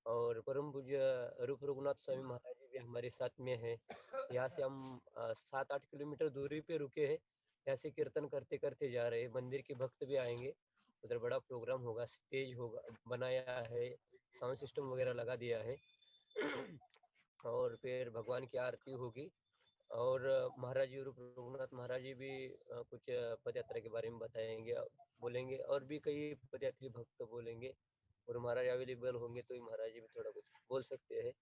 और परम पूज्य रूप रघुनाथ स्वामी महाराज जी भी हमारे साथ में है। यहाँ से हम 7-8 किलोमीटर दूरी पे रुके हैं। यहाँ से कीर्तन करते करते जा रहे हैं। मंदिर के भक्त भी आएंगे। उधर बड़ा प्रोग्राम होगा, स्टेज होगा, बनाया है, साउंड सिस्टम वगैरह लगा दिया है। और फिर भगवान की आरती होगी। और महाराज जी रूप रघुनाथ महाराज जी भी कुछ पदयात्रा के बारे में बताएंगे, बोलेंगे। और भी कई पदयात्री भक्त बोलेंगे। और महाराज अवेलेबल होंगे तो महाराज जी भी थोड़ा कुछ बोल सकते हैं।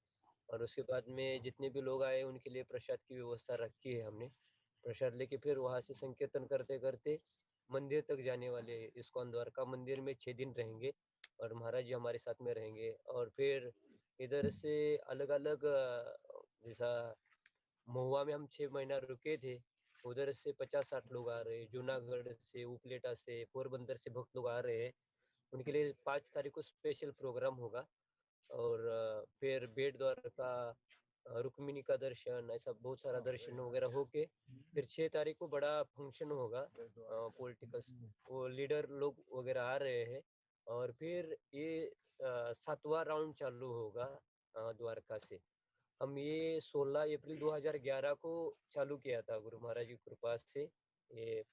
और उसके बाद में जितने भी लोग आए उनके लिए प्रसाद की व्यवस्था रखी है हमने। प्रसाद लेके फिर वहाँ से संकीर्तन करते करते मंदिर तक जाने वाले। इस्कॉन द्वारका मंदिर में 6 दिन रहेंगे और महाराज जी हमारे साथ में रहेंगे। और फिर इधर से अलग अलग जैसा महुआ में हम 6 महीना रुके थे। उधर से 50-60 लोग आ रहे हैं, जूनागढ़ से, उपलेटा से, पोरबंदर से भक्त लोग आ रहे हैं। उनके लिए 5 तारीख को स्पेशल प्रोग्राम होगा। और फिर बेट द्वारका, रुक्मिणी का दर्शन, ऐसा बहुत सारा दर्शन वगैरह होके फिर 6 तारीख को बड़ा फंक्शन होगा। पॉलिटिकल्स वो लीडर लोग वगैरह आ रहे हैं। और फिर ये 7वां राउंड चालू होगा द्वारका से। हम ये 16 अप्रैल 2011 को चालू किया था गुरु महाराज की कृपा से। ये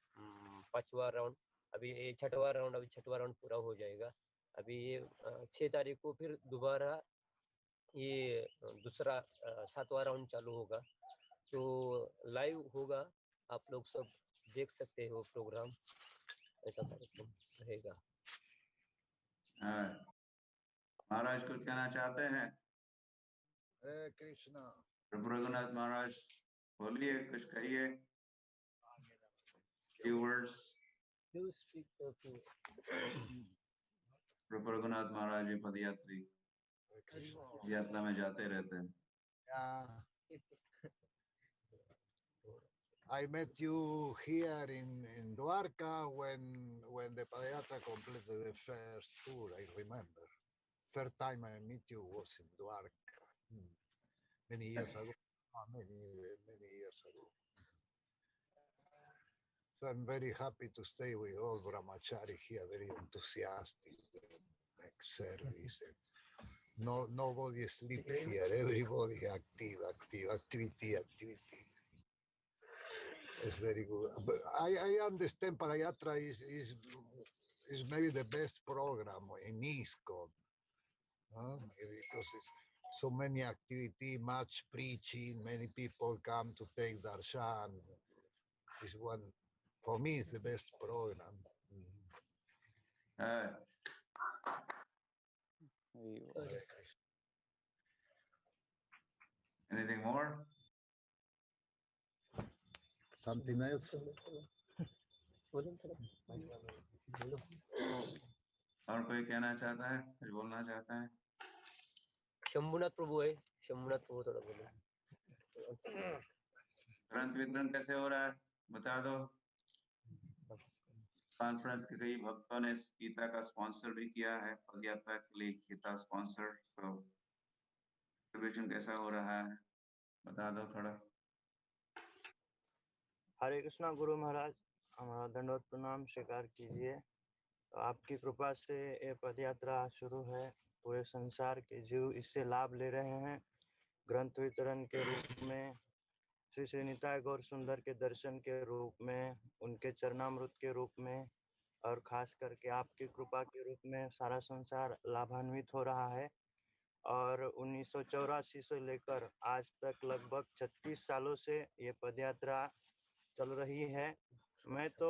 5वां राउंड, अभी ये 6वां राउंड, अभी 6वां राउंड पूरा हो जाएगा। अभी ये 6 तारीख को फिर दोबारा ये दूसरा 7वां राउंड चालू होगा। तो लाइव होगा, आप लोग सब देख सकते हो प्रोग्राम, ऐसा कार्यक्रम रहेगा। महाराज कुछ कहना चाहते हैं? हरे कृष्णा। प्रभु रघुनाथ महाराज बोलिए, कुछ कहिए, few words। You speak a few. प्रभु रघुनाथ महाराज जी पदयात्री यात्रा में जाते रहते हैं। I met you here in Dwarka when the Padayatra completed the first tour. I remember. First time I met you was in Dwarka, many years ago. Many years ago. So I'm very happy to stay with all Brahmachari here, very enthusiastic, next service. Nobody sleep here, everybody activity. It's very good. But I understand Padayatra is maybe the best program in ISKCON, because it's so many activity, much preaching, many people come to take darshan. This one, for me, is the best program. Anything more? Something else? और कोई कहना चाहता है, कुछ बोलना चाहता है? शंभुनाथ प्रभु है, शंभुनाथ प्रभु थोड़ा बोलो। ग्रंथ वितरण कैसे हो रहा है, बता दो। कॉन्फ्रेंस के कई भक्तों ने गीता का स्पॉन्सर भी किया है, पदयात्रा के लिए गीता स्पॉन्सर। सो डिस्ट्रीब्यूशन कैसा हो रहा है, बता दो थोड़ा। हरे कृष्णा गुरु महाराज, हमारा दंडवत प्रणाम स्वीकार कीजिए। तो आपकी कृपा से ये पदयात्रा शुरू है, पूरे संसार के जीव इससे लाभ ले रहे हैं। ग्रंथ वितरण के रूप में, श्री श्री निताय गौर सुंदर के दर्शन के रूप में, उनके चरणामृत के रूप में, और खास करके आपकी कृपा के रूप में सारा संसार लाभान्वित हो रहा है। और 1984 से लेकर आज तक लगभग 36 सालों से ये पदयात्रा चल रही है। मैं तो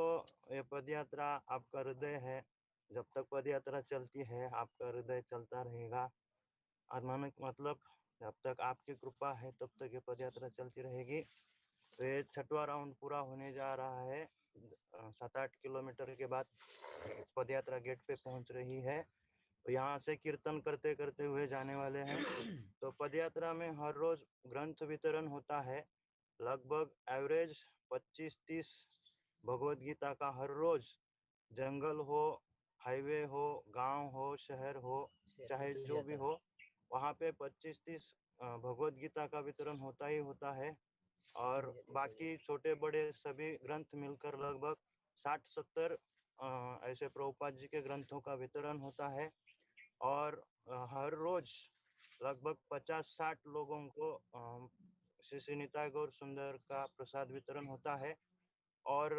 ये पदयात्रा आपका हृदय है, जब तक पदयात्रा चलती है आपका हृदय चलता रहेगा। आत्मानिक मतलब जब तक आपकी कृपा है तब तक ये पदयात्रा चलती रहेगी। तो ये 6वां राउंड पूरा होने जा रहा है। 7-8 किलोमीटर के बाद पदयात्रा गेट पे पहुंच रही है। तो यहाँ से कीर्तन करते करते हुए जाने वाले हैं। तो पदयात्रा में हर रोज ग्रंथ वितरण होता है। लगभग एवरेज 25-30 भगवत गीता का हर रोज, जंगल हो, हाईवे हो, गांव हो, शहर हो, चाहे जो भी हो, वहाँ पे 25-30 भगवत गीता का वितरण होता ही होता है। और बाकी छोटे बड़े सभी ग्रंथ मिलकर लगभग 60-70 ऐसे प्रभुपाद जी के ग्रंथों का वितरण होता है। और हर रोज लगभग 50-60 लोगों को श्री श्री निताय गौर सुंदर का प्रसाद वितरण होता है। और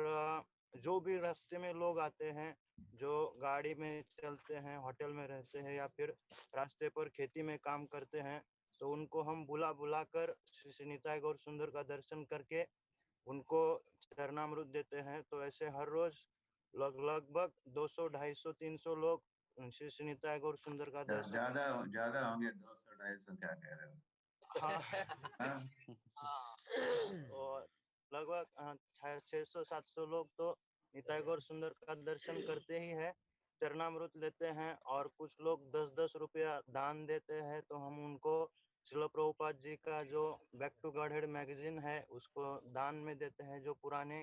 जो भी रास्ते में लोग आते हैं, जो गाड़ी में चलते हैं, होटल में रहते हैं, या फिर रास्ते पर खेती में काम करते हैं, तो उनको हम बुला कर श्री श्री निताय गौर सुंदर का दर्शन करके उनको चरणामृत देते हैं। तो ऐसे हर रोज लगभग 200, 250, 300 लोग श्री श्री निताय गौर सुंदर का दर्शन। ज्यादा होंगे, 200, 250, क्या कह रहे हो? और लगभग 600-700 लोग तो निताय गौर सुंदर का दर्शन करते ही है, चरणामृत लेते हैं। और कुछ लोग 10-10 रुपया दान देते हैं, तो हम उनको श्रील प्रभुपाद जी का जो बैक टू गॉडहेड मैगजीन है उसको दान में देते हैं। जो पुराने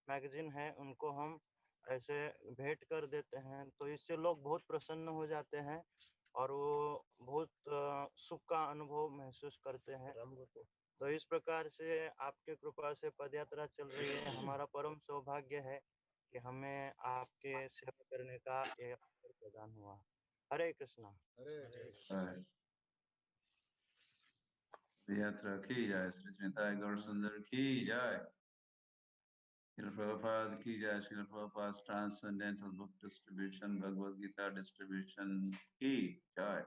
मैगजीन है उनको हम ऐसे भेंट कर देते हैं, तो इससे लोग बहुत प्रसन्न हो जाते हैं और वो बहुत सुख का अनुभव महसूस करते हैं। तो इस प्रकार से आपके कृपा से पदयात्रा चल रही है। हमारा परम सौभाग्य है कि हमें आपके सेवा करने का ये अवसर प्रदान हुआ। हरे कृष्णा। यात्रा की जाए, श्री स्मिता गौर सुंदर की जाए, श्रील प्रभुपाद की जाए, Srila Prabhupada transcendental book distribution, Bhagavad Gita distribution की जाए,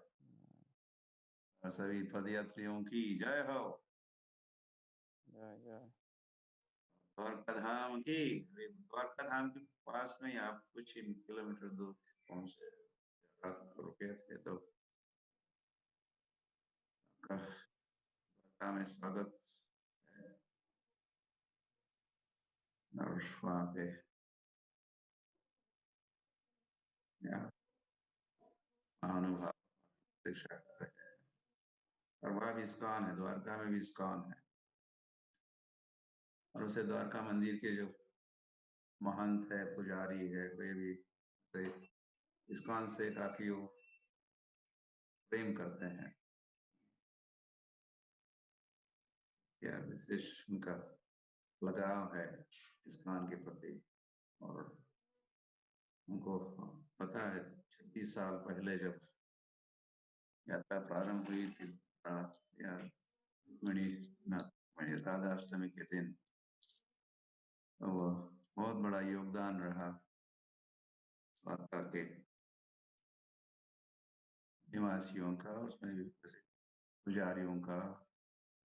और सभी पदयात्रियों की जय हो। जय जय। द्वारका धाम की, द्वारका धाम के पास में आप कुछ ही किलोमीटर दूर पहुंचे, रुके थे, तो आपका द्वारका में स्वागत है। और वहाँ पे महानुभाव दीक्षा कर रहे हैं, और वह भी इस्कॉन है, द्वारका में भी इस्कॉन है। और उसे द्वारका मंदिर के जो महंत है, पुजारी है, कोई भी तो इस्कॉन से काफी वो प्रेम करते हैं। क्या विशेष उनका लगाव है इस्कॉन के प्रति। और उनको पता है 36 साल पहले जब यात्रा प्रारंभ हुई थी, या राधाष्टमी के दिन, तो वो बहुत बड़ा योगदान रहा द्वारका के निवासियों का, उसमें भी पुजारियों का,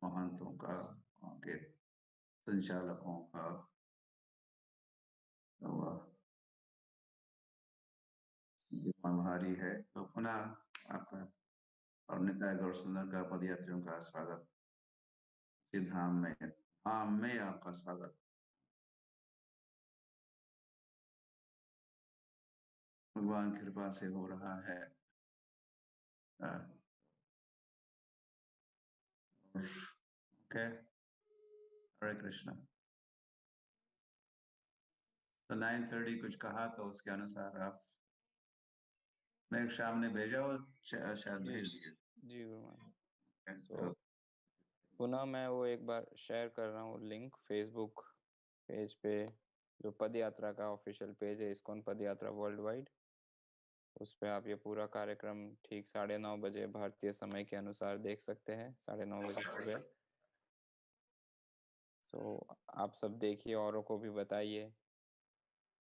महंतों का, वहाँ के संचालकों का। तो वह भारी है। तो पुनः आपका और निताय गौर सुंदर का पदयात्रियों का स्वागत, धाम में आपका स्वागत। भगवान कृपा से हो रहा है। ओके, हरे कृष्णा। तो 9:30 कुछ कहा, तो उसके अनुसार आप, मैं शाम ने भेजा हो, शायद भेज दिए। जी गुरुमान। सो पुनः मैं वो एक बार शेयर कर रहा हूँ लिंक फेसबुक पेज पे, जो पद यात्रा का ऑफिशियल पेज है, इस्कॉन पद यात्रा वर्ल्ड वाइड। उस पे आप ये पूरा कार्यक्रम ठीक 9:30 बजे भारतीय समय के अनुसार देख सकते हैं, 9:30 बजे सुबह। सो आप सब देखिए, औरों को भी बताइए।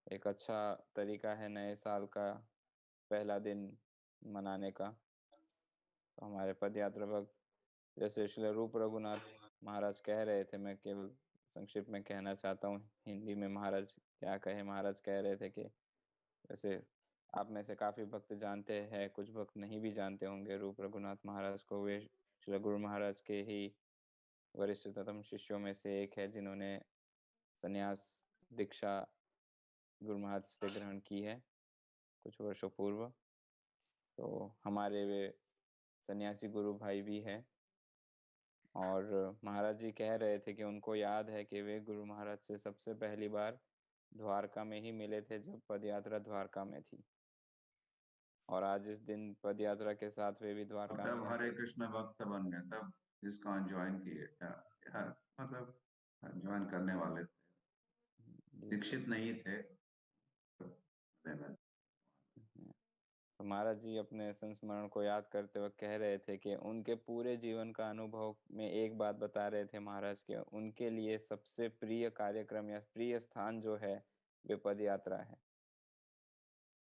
एक अच्छा तरीका है नए साल का पहला दिन मनाने का। तो हमारे पद यात्रा भक्त जैसे श्री रूप रघुनाथ महाराज कह रहे थे, मैं केवल संक्षिप्त में कहना चाहता हूँ हिंदी में महाराज क्या कहे। महाराज कह रहे थे कि वैसे आप में से काफी भक्त जानते हैं, कुछ भक्त नहीं भी जानते होंगे रूप रघुनाथ महाराज को। वे श्री गुरु महाराज के ही वरिष्ठतम शिष्यों में से एक है, जिन्होंने संन्यास दीक्षा गुरु महाराज से ग्रहण की है कुछ वर्षों पूर्व। तो हमारे वे सन्यासी गुरु भाई भी हैं। और महाराज जी कह रहे थे कि उनको याद है कि वे गुरु महाराज से सबसे पहली बार द्वारका में ही मिले थे, जब पदयात्रा द्वारका में थी। और आज इस दिन पदयात्रा के साथ वे भी द्वारका तब में हरे कृष्ण भक्त बन गए, तब इस्कॉन ज्वाइन किए। क्या मतलब ज्वाइन करने वाले थे, दीक्षित नहीं थे। तो महाराज जी अपने संस्मरण को याद करते हुए कह रहे थे कि उनके पूरे जीवन का अनुभव में एक बात बता रहे थे महाराज के, उनके लिए सबसे प्रिय कार्यक्रम या प्रिय स्थान जो है वे पद यात्रा है।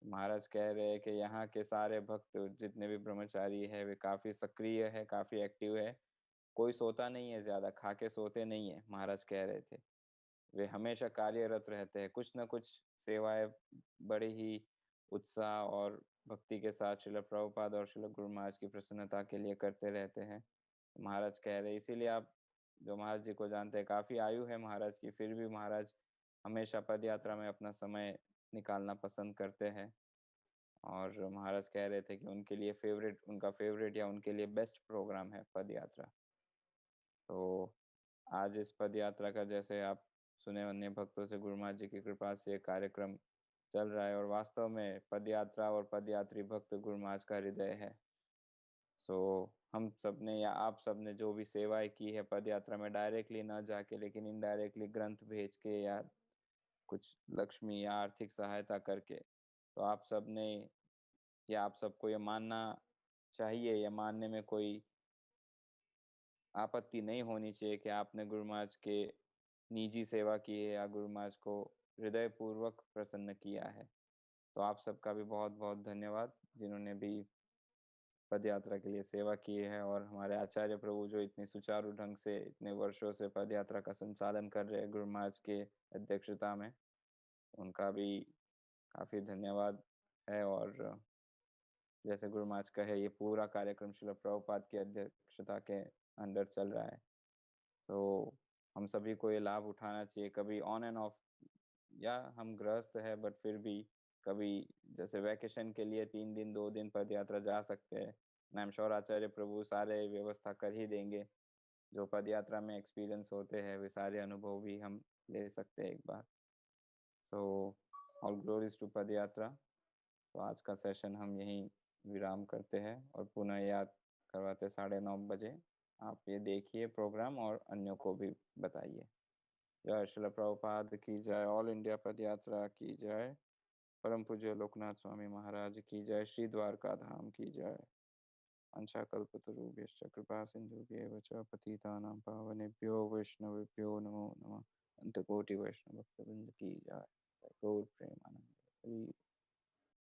महाराज कह रहे हैं कि यहाँ के सारे भक्त जितने भी ब्रह्मचारी है वे काफी सक्रिय है, काफी एक्टिव है। कोई सोता नहीं है, ज्यादा खा के सोते नहीं है। महाराज कह रहे थे वे हमेशा कार्यरत रहते हैं, कुछ न कुछ सेवाएं बड़े ही उत्साह और भक्ति के साथ श्रील प्रभुपाद और श्रील गुरु महाराज की प्रसन्नता के लिए करते रहते हैं। महाराज कह रहे, इसीलिए आप जो महाराज जी को जानते हैं, काफी आयु है महाराज की, फिर भी महाराज हमेशा पद यात्रा में अपना समय निकालना पसंद करते हैं। और महाराज कह रहे थे कि उनके लिए उनका फेवरेट या उनके लिए बेस्ट प्रोग्राम है पद यात्रा। तो आज इस पद यात्रा का, जैसे आप सुने अन्य भक्तों से, गुरु महाराज जी की कृपा से ये कार्यक्रम चल रहा है और वास्तव में पद यात्रा और पदयात्री भक्त गुरु महाराज का हृदय है। सो हम सब ने या आप सब ने जो भी सेवाएं की है पद यात्रा में, डायरेक्टली ना जाके लेकिन इनडायरेक्टली ग्रंथ भेज के या कुछ लक्ष्मी या आर्थिक सहायता करके, तो आप सब ने या आप सबको ये मानना चाहिए या मानने में कोई आपत्ति नहीं होनी चाहिए कि आपने गुरु महाराज के निजी सेवा की है या गुरु महाराज को हृदय पूर्वक प्रसन्न किया है। तो आप सबका भी बहुत बहुत धन्यवाद जिन्होंने भी पद यात्रा के लिए सेवा की है, और हमारे आचार्य प्रभु जो इतनी सुचारू ढंग से इतने वर्षों से पद यात्रा का संचालन कर रहे हैं गुरु महाराज के अध्यक्षता में, उनका भी काफ़ी धन्यवाद है। और जैसे गुरु महाराज का है, ये पूरा कार्यक्रम श्रील प्रभुपाद की अध्यक्षता के अंडर चल रहा है, तो हम सभी को ये लाभ उठाना चाहिए। कभी ऑन एंड ऑफ, या हम गृहस्थ है बट फिर भी कभी जैसे वैकेशन के लिए 3 दिन 2 दिन पद यात्रा जा सकते हैं। आई एम श्योर आचार्य प्रभु सारे व्यवस्था कर ही देंगे। जो पद यात्रा में एक्सपीरियंस होते हैं वे सारे अनुभव भी हम ले सकते हैं एक बार। सो ऑल ग्लोरीज टू पद यात्रा। तो आज का सेशन हम यहीं विराम करते हैं और पुनः याद करवाते 9:30 बजे। आप ये देखिए प्रोग्राम और अन्यों को भी बताइए। जय श्रील प्रभुपाद की जय। ऑल इंडिया पद यात्रा की जय। परम पूज्य लोकनाथ स्वामी महाराज की जय। श्री द्वारका धाम की जय। अंशाकल्पतरुभ्यश्च कृपा सिन्धुभ्येव च पतितानां पावनेभ्यो वैष्णवेभ्यो नमो नमः। अनंत कोटि वैष्णव भक्तवृंद की जय। गौर प्रेमानंद।